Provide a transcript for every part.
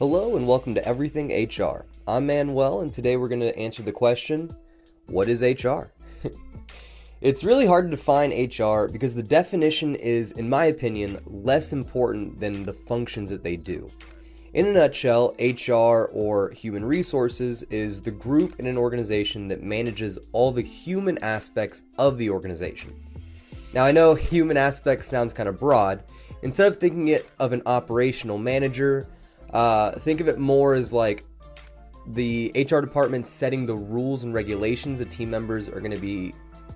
Hello and welcome to Everything HR. I'm Manuel and today we're going to answer the question, what is HR? It's really hard to define HR because the definition is, in my opinion, less important than the functions that they do. In a nutshell, HR, or human resources, is the group in an organization that manages all the human aspects of the organization. Now I know human aspects sounds kind of broad. Instead of thinking it of an operational manager, think of it more as like the HR department setting the rules and regulations that team members are going to be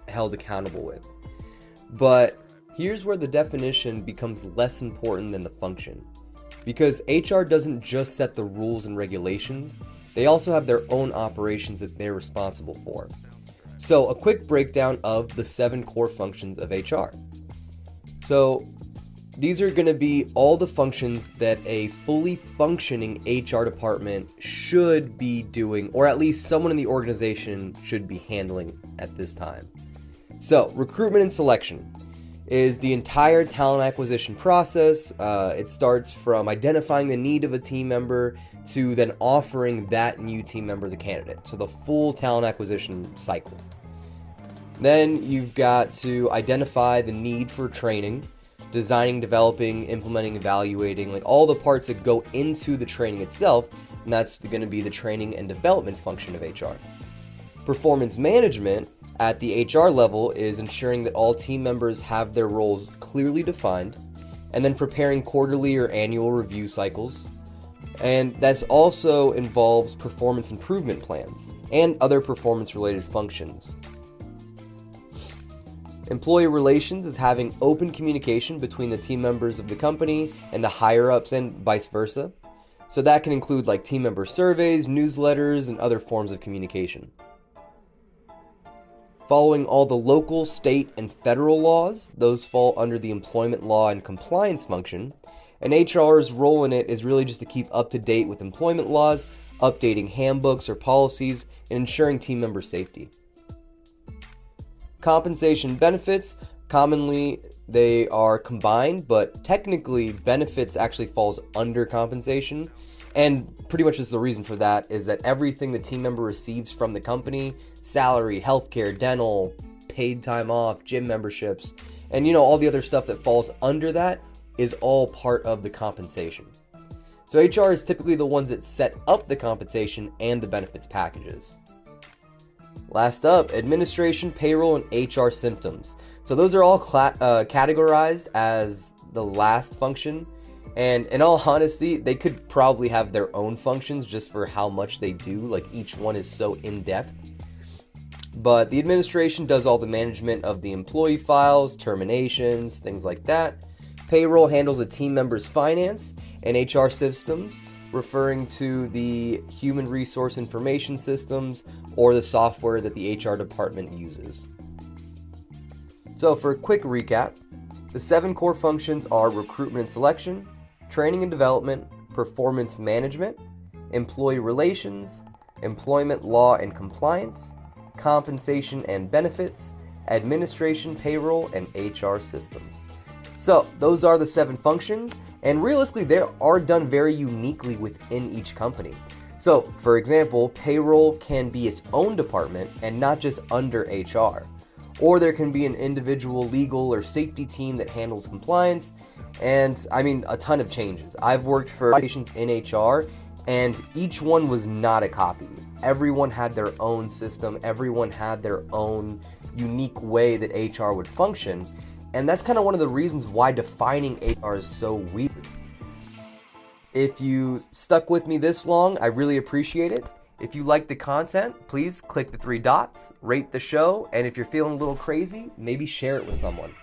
held accountable with. But here's where the definition becomes less important than the function. Because HR doesn't just set the rules and regulations, they also have their own operations that they're responsible for. So a quick breakdown of the 7 core functions of HR. So these are going to be all the functions that a fully functioning HR department should be doing, or at least someone in the organization should be handling at this time. So, recruitment and selection is the entire talent acquisition process. It starts from identifying the need of a team member to then offering that new team member the candidate. So the full talent acquisition cycle. Then you've got to identify the need for training, designing, developing, implementing, evaluating, like all the parts that go into the training itself, and that's going to be the training and development function of HR. Performance management at the HR level is ensuring that all team members have their roles clearly defined, and then preparing quarterly or annual review cycles. And that also involves performance improvement plans and other performance-related functions. Employee relations is having open communication between the team members of the company and the higher-ups and vice versa. So that can include like team member surveys, newsletters, and other forms of communication. Following all the local, state, and federal laws, those fall under the employment law and compliance function, and HR's role in it is really just to keep up to date with employment laws, updating handbooks or policies, and ensuring team member safety. Compensation benefits, commonly they are combined, but technically benefits actually falls under compensation. And pretty much just the reason for that is that everything the team member receives from the company, salary, healthcare, dental, paid time off, gym memberships, and all the other stuff that falls under that is all part of the compensation. So HR is typically the ones that set up the compensation and the benefits packages. Last up, administration, payroll, and HR systems. So those are all categorized as the last function. And in all honesty, they could probably have their own functions just for how much they do. Like each one is so in-depth. But the administration does all the management of the employee files, terminations, things like that. Payroll handles a team member's finance, and HR systems, referring to the human resource information systems or the software that the HR department uses. So for a quick recap, the 7 core functions are recruitment and selection, training and development, performance management, employee relations, employment law and compliance, compensation and benefits, administration, payroll, and HR systems. So those are the 7 functions, and realistically they are done very uniquely within each company. So for example, payroll can be its own department and not just under HR. Or there can be an individual legal or safety team that handles compliance, and a ton of changes. I've worked for organizations in HR, and each one was not a copy. Everyone had their own system, everyone had their own unique way that HR would function, and that's kind of one of the reasons why defining HR is so weird. If you stuck with me this long, I really appreciate it. If you like the content, please click the 3 dots, rate the show, and if you're feeling a little crazy, maybe share it with someone.